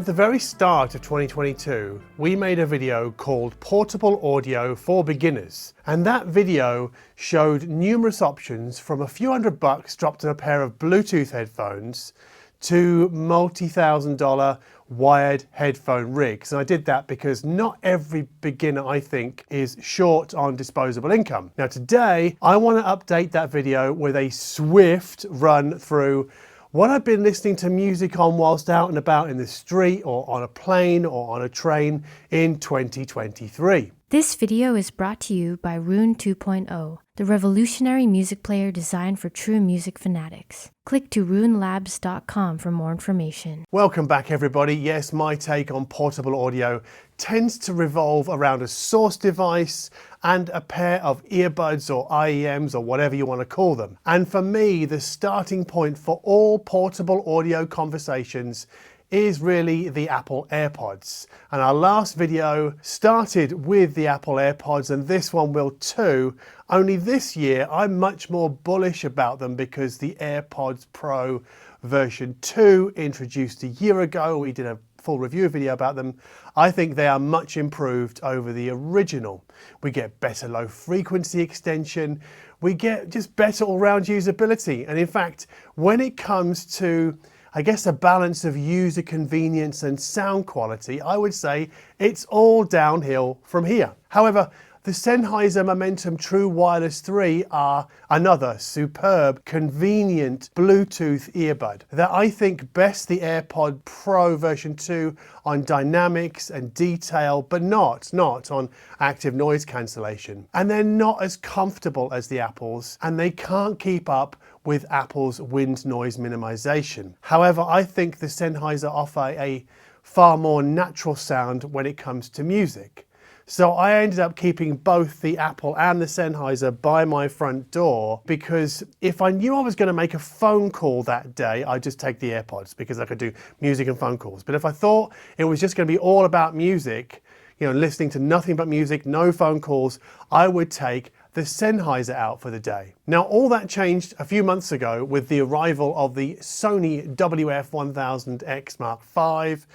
At the very start of 2022, we made a video called Portable Audio for Beginners, and that video showed numerous options from a few $100 dropped in a pair of Bluetooth headphones to multi-$1,000 wired headphone rigs. And I did that because not every beginner, I think, is short on disposable income. Now today, I want to update that video with a swift run through what I've been listening to music on whilst out and about in the street or on a plane or on a train in 2023. This video is brought to you by Roon 2.0, the revolutionary music player designed for true music fanatics. Click to roonlabs.com for more information. Welcome back everybody. Yes, my take on portable audio tends to revolve around a source device and a pair of earbuds or IEMs or whatever you want to call them. And for me, the starting point for all portable audio conversations is really the Apple AirPods. And our last video started with the Apple AirPods, and this one will too. Only this year, I'm much more bullish about them because the AirPods Pro version 2, introduced a year ago, we did a full review video about them. I think they are much improved over the original. We get better low frequency extension, we get just better all-round usability. And in fact, when it comes to I guess a balance of user convenience and sound quality, I would say it's all downhill from here. However, the Sennheiser Momentum True Wireless 3 are another superb, convenient Bluetooth earbud that I think best the AirPod Pro version 2 on dynamics and detail, but not on active noise cancellation. And they're not as comfortable as the Apples, and they can't keep up with Apple's wind noise minimization. However, I think the Sennheiser offer a far more natural sound when it comes to music. So I ended up keeping both the Apple and the Sennheiser by my front door because if I knew I was going to make a phone call that day, I'd just take the AirPods because I could do music and phone calls. But if I thought it was just going to be all about music, you know, listening to nothing but music, no phone calls, I would take the Sennheiser out for the day. Now, all that changed a few months ago with the arrival of the Sony WF-1000XM5.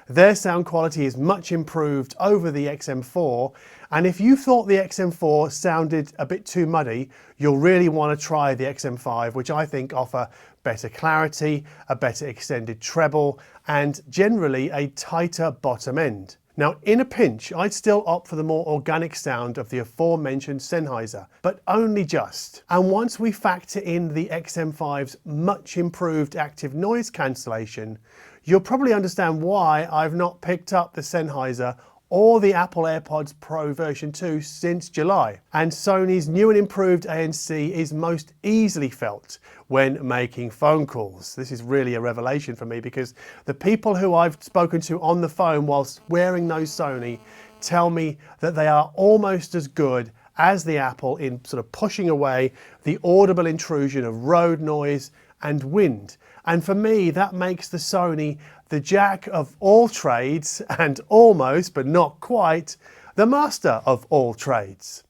Their sound quality is much improved over the XM4, and if you thought the XM4 sounded a bit too muddy, you'll really want to try the XM5, which I think offer better clarity, a better extended treble, and generally a tighter bottom end. Now, in a pinch, I'd still opt for the more organic sound of the aforementioned Sennheiser, but only just. And once we factor in the XM5's much improved active noise cancellation, you'll probably understand why I've not picked up the Sennheiser or the Apple AirPods Pro version 2 since July. And Sony's new and improved ANC is most easily felt when making phone calls. This is really a revelation for me because the people who I've spoken to on the phone whilst wearing those Sony tell me that they are almost as good as the Apple in sort of pushing away the audible intrusion of road noise and wind. And for me, that makes the Sony the jack of all trades and almost, but not quite, the master of all trades.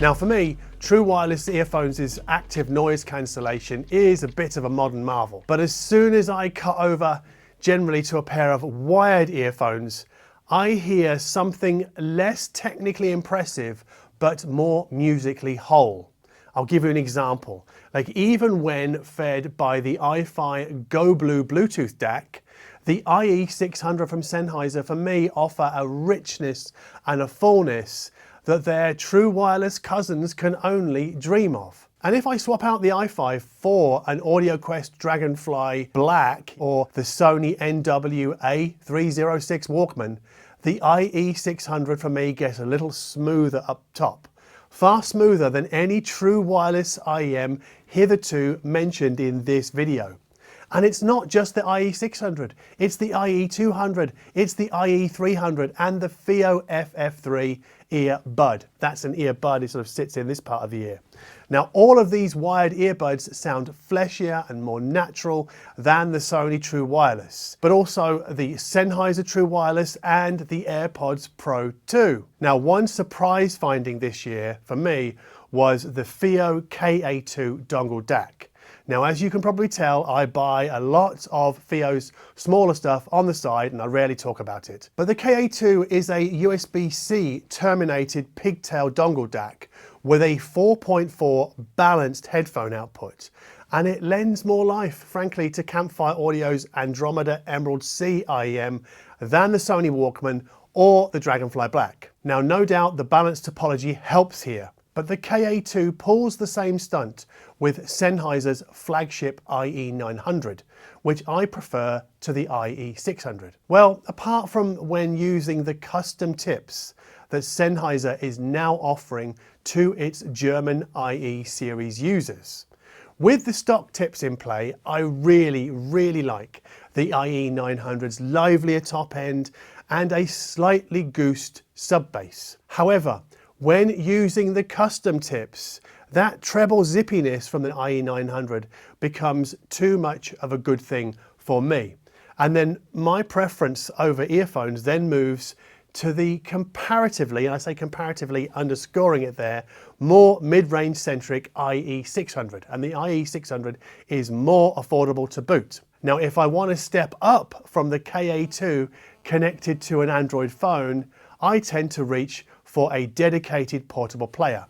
Now for me, true wireless earphones' active noise cancellation is a bit of a modern marvel. But as soon as I cut over generally to a pair of wired earphones, I hear something less technically impressive, but more musically whole. I'll give you an example. Like even when fed by the iFi Go Blue Bluetooth DAC, the IE600 from Sennheiser for me offer a richness and a fullness that their true wireless cousins can only dream of. And if I swap out the iFi for an AudioQuest DragonFly Black or the Sony NW-A306 Walkman, the IE600 for me gets a little smoother up top. far smoother than any true wireless IEM hitherto mentioned in this video. And it's not just the IE600, it's the IE200, it's the IE300 and the FiiO FF3 earbud. That's an earbud, it sort of sits in this part of the ear. Now all of these wired earbuds sound fleshier and more natural than the Sony True Wireless, but also the Sennheiser True Wireless and the AirPods Pro 2. Now one surprise finding this year for me was the FiiO KA2 dongle DAC. Now, as you can probably tell, I buy a lot of FiiO's smaller stuff on the side and I rarely talk about it. But the KA2 is a USB-C terminated pigtail dongle DAC with a 4.4 balanced headphone output. And it lends more life, frankly, to Campfire Audio's Andromeda Emerald C IEM than the Sony Walkman or the DragonFly Black. Now, no doubt the balanced topology helps here, but the KA2 pulls the same stunt with Sennheiser's flagship IE900, which I prefer to the IE600. Well, apart from when using the custom tips that Sennheiser is now offering to its German IE series users. With the stock tips in play, I really like the IE900's livelier top end and a slightly goosed sub bass. However, when using the custom tips, that treble zippiness from the IE900 becomes too much of a good thing for me. And then my preference over earphones then moves to the comparatively, and I say comparatively underscoring it there, more mid-range centric IE600. And the IE600 is more affordable to boot. Now, if I want to step up from the KA2 connected to an Android phone, I tend to reach for a dedicated portable player.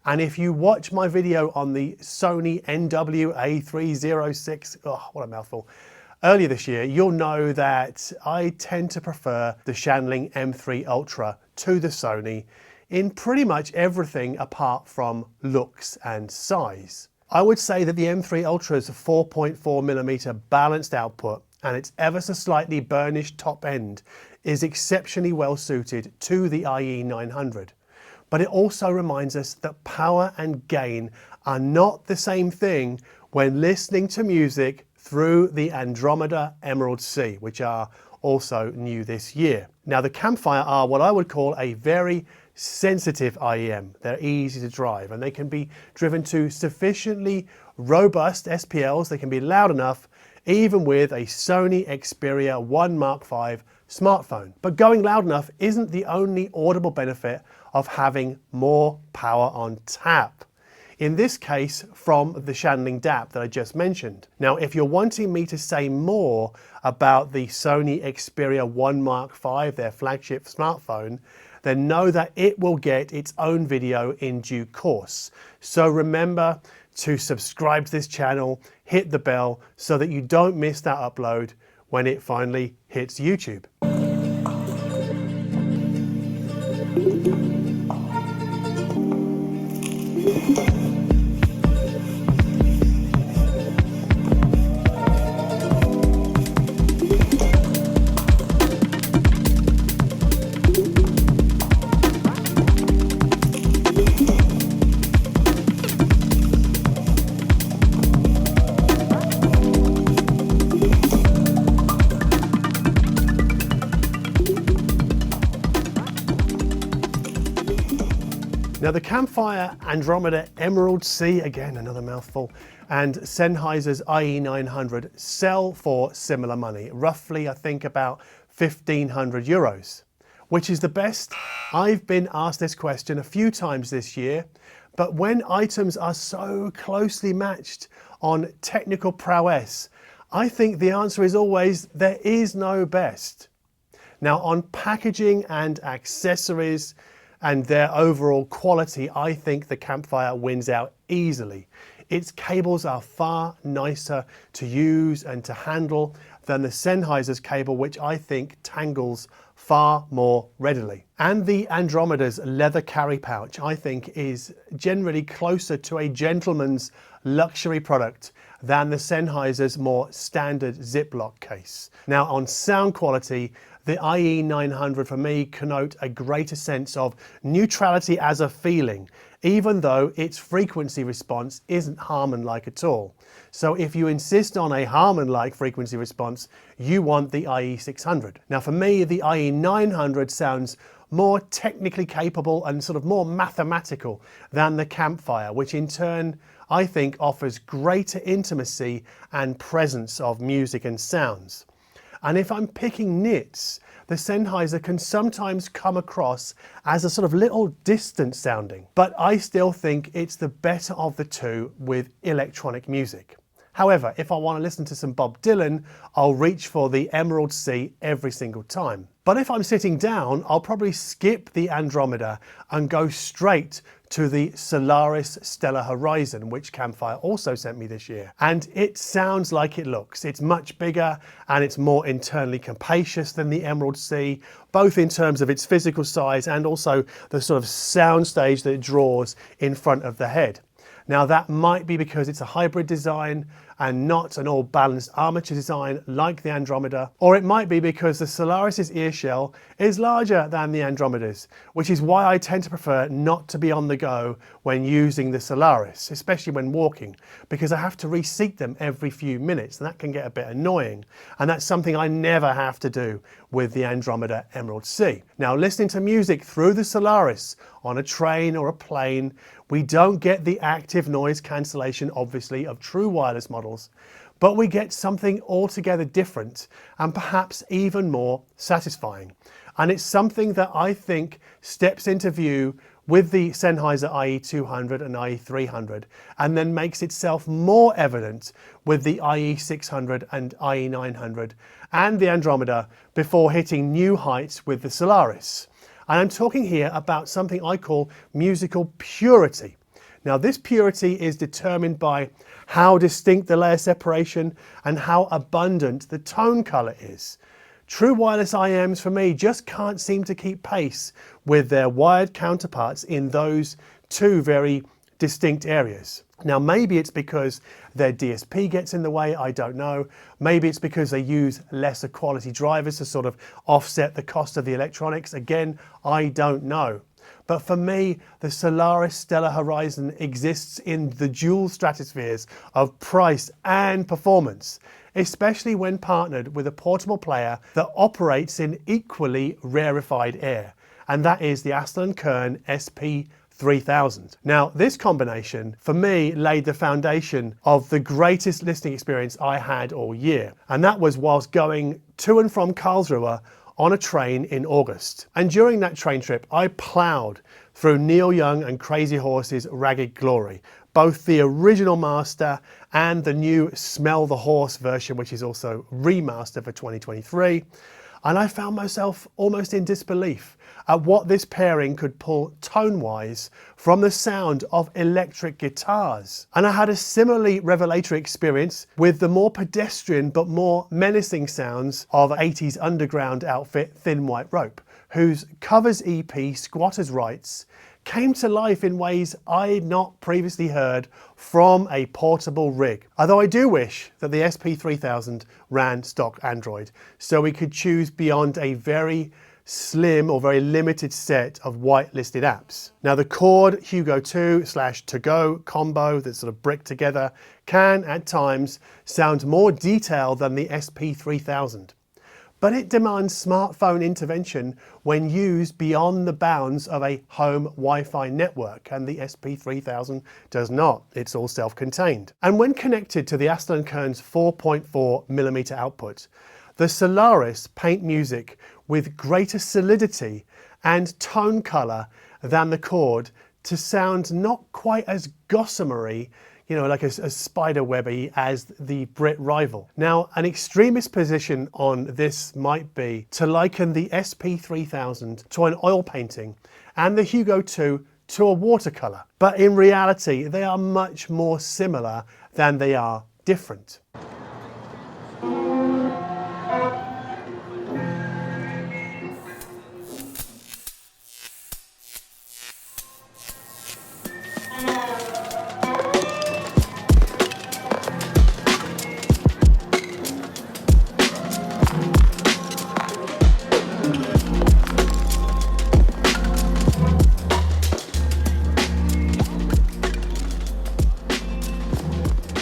And if you watch my video on the Sony NW-A306, oh, what a mouthful, earlier this year, you'll know that I tend to prefer the Shanling M3 Ultra to the Sony in pretty much everything apart from looks and size. I would say that the M3 Ultra's 4.4mm balanced output and its ever so slightly burnished top end is exceptionally well suited to the IE900. But it also reminds us that power and gain are not the same thing when listening to music through the Andromeda Emerald C, which are also new this year. Now the Campfire are what I would call a very sensitive IEM. They're easy to drive and they can be driven to sufficiently robust SPLs. They can be loud enough even with a Sony Xperia 1 Mark V smartphone. But going loud enough isn't the only audible benefit of having more power on tap. In this case, from the Shanling DAP that I just mentioned. Now, if you're wanting me to say more about the Sony Xperia 1 Mark V, their flagship smartphone, then know that it will get its own video in due course. So remember to subscribe to this channel, hit the bell so that you don't miss that upload when it finally hits YouTube. Now the Campfire Andromeda Emerald C, again another mouthful, and Sennheiser's IE900 sell for similar money, roughly I think about 1,500 euros. Which is the best? I've been asked this question a few times this year, but when items are so closely matched on technical prowess, I think the answer is always there is no best. Now on packaging and accessories, and their overall quality, I think the Campfire wins out easily. Its cables are far nicer to use and to handle than the Sennheiser's cable, which I think tangles far more readily. And the Andromeda's leather carry pouch, I think, is generally closer to a gentleman's luxury product than the Sennheiser's more standard Ziploc case. Now on sound quality, the IE900 for me connote a greater sense of neutrality as a feeling, even though its frequency response isn't Harman-like at all. So if you insist on a Harman-like frequency response, you want the IE600. Now for me, the IE900 sounds more technically capable and sort of more mathematical than the Campfire, which in turn I think offers greater intimacy and presence of music and sounds. And if I'm picking nits, the Sennheiser can sometimes come across as a sort of little distant sounding, but I still think it's the better of the two with electronic music. However, if I want to listen to some Bob Dylan, I'll reach for the Emerald C every single time. But if I'm sitting down, I'll probably skip the Andromeda and go straight to the Solaris Stellar Horizon, which Campfire also sent me this year. And it sounds like it looks. It's much bigger and it's more internally capacious than the Emerald C, both in terms of its physical size and also the sort of sound stage that it draws in front of the head. Now that might be because it's a hybrid design and not an all-balanced armature design like the Andromeda, or it might be because the Solaris's ear shell is larger than the Andromeda's, which is why I tend to prefer not to be on the go when using the Solaris, especially when walking, because I have to reseat them every few minutes and that can get a bit annoying, and that's something I never have to do with the Andromeda Emerald C. Now listening to music through the Solaris on a train or a plane, we don't get the active noise cancellation, obviously, of true wireless models, but we get something altogether different and perhaps even more satisfying. And it's something that I think steps into view with the Sennheiser IE200 and IE300 and then makes itself more evident with the IE600 and IE900 and the Andromeda before hitting new heights with the Solaris. And I'm talking here about something I call musical purity. Now this purity is determined by how distinct the layer separation and how abundant the tone color is. True wireless IEMs for me just can't seem to keep pace with their wired counterparts in those two very distinct areas. Now maybe it's because their DSP gets in the way, I don't know. Maybe it's because they use lesser quality drivers to sort of offset the cost of the electronics. Again, I don't know. But for me, the Solaris Stellar Horizon exists in the dual stratospheres of price and performance, especially when partnered with a portable player that operates in equally rarefied air, and that is the Astell & Kern SP3000. Now, this combination, for me, laid the foundation of the greatest listening experience I had all year, and that was whilst going to and from Karlsruhe on a train in August. And during that train trip, I ploughed through Neil Young and Crazy Horse's Ragged Glory, both the original master and the new Smell the Horse version, which is also remastered for 2023. And I found myself almost in disbelief at what this pairing could pull tone-wise from the sound of electric guitars. And I had a similarly revelatory experience with the more pedestrian but more menacing sounds of 80s underground outfit Thin White Rope, whose covers EP Squatters' Rights came to life in ways I'd not previously heard from a portable rig. Although I do wish that the SP3000 ran stock Android, so we could choose beyond a very slim or very limited set of whitelisted apps. Now the Chord Hugo 2/To-Go combo that's sort of bricked together can at times sound more detailed than the SP3000. But it demands smartphone intervention when used beyond the bounds of a home Wi-Fi network, and the SP3000 does not. It's all self-contained. And when connected to the Astell & Kern's 4.4mm output, the Solaris paint music with greater solidity and tone color than the Chord to sound not quite as gossamery, you know, like a spiderwebby as the Brit rival. Now, an extremist position on this might be to liken the SP3000 to an oil painting and the Hugo 2 to a watercolor. But in reality, they are much more similar than they are different.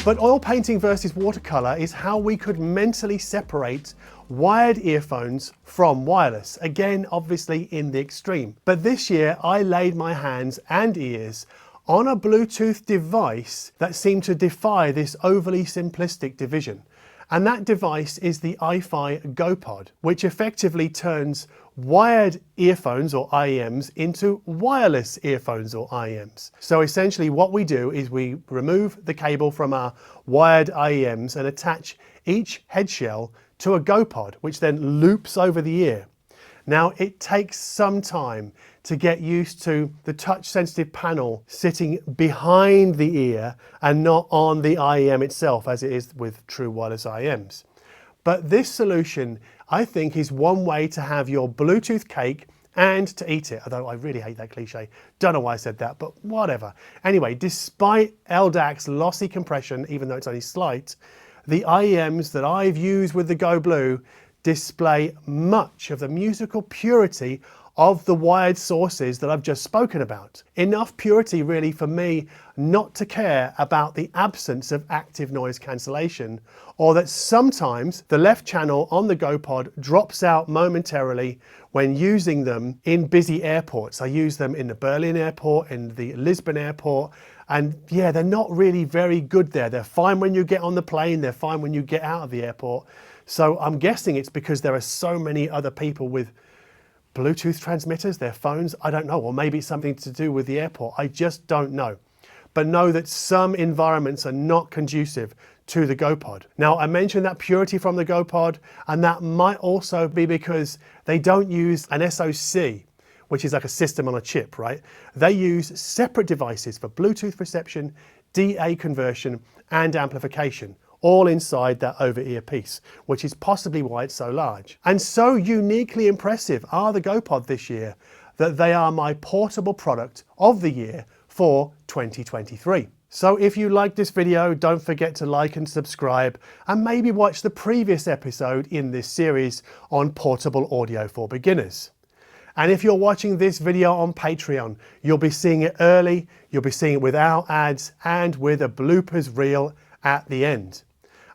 But oil painting versus watercolor is how we could mentally separate wired earphones from wireless. Again, obviously in the extreme. But this year I laid my hands and ears on a Bluetooth device that seemed to defy this overly simplistic division. And that device is the iFi GoPod, which effectively turns wired earphones or IEMs into wireless earphones or IEMs. So essentially what we do is we remove the cable from our wired IEMs and attach each head shell to a GoPod, which then loops over the ear. Now it takes some time to get used to the touch sensitive panel sitting behind the ear and not on the IEM itself as it is with true wireless IEMs. But this solution I think is one way to have your Bluetooth cake and to eat it, although I really hate that cliche. Don't know why I said that, but whatever. Anyway, despite LDAC's lossy compression, even though it's only slight, the IEMs that I've used with the Go Blue display much of the musical purity of the wired sources that I've just spoken about. Enough purity really for me not to care about the absence of active noise cancellation, or that sometimes the left channel on the GoPod drops out momentarily when using them in busy airports. I use them in the Berlin airport, in the Lisbon airport, and yeah, they're not really very good there. They're fine when you get on the plane, they're fine when you get out of the airport. So I'm guessing it's because there are so many other people with Bluetooth transmitters, their phones, I don't know, or maybe it's something to do with the airport, I just don't know. But know that some environments are not conducive to the GoPod. Now I mentioned that purity from the GoPod, and that might also be because they don't use an SoC, which is like a system on a chip, right? They use separate devices for Bluetooth reception, DA conversion, and amplification, all inside that over-ear piece, which is possibly why it's so large. And so uniquely impressive are the GoPod this year that they are my portable product of the year for 2023. So if you like this video, don't forget to like and subscribe, and maybe watch the previous episode in this series on portable audio for beginners. And if you're watching this video on Patreon, you'll be seeing it early, you'll be seeing it without ads, and with a bloopers reel at the end.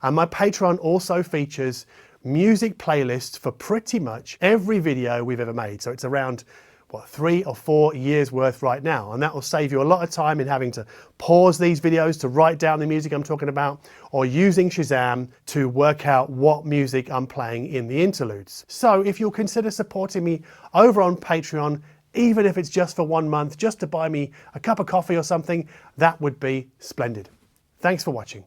And my Patreon also features music playlists for pretty much every video we've ever made. So it's around, what, 3 or 4 years worth right now. And that will save you a lot of time in having to pause these videos to write down the music I'm talking about, or using Shazam to work out what music I'm playing in the interludes. So if you'll consider supporting me over on Patreon, even if it's just for 1 month, just to buy me a cup of coffee or something, that would be splendid. Thanks for watching.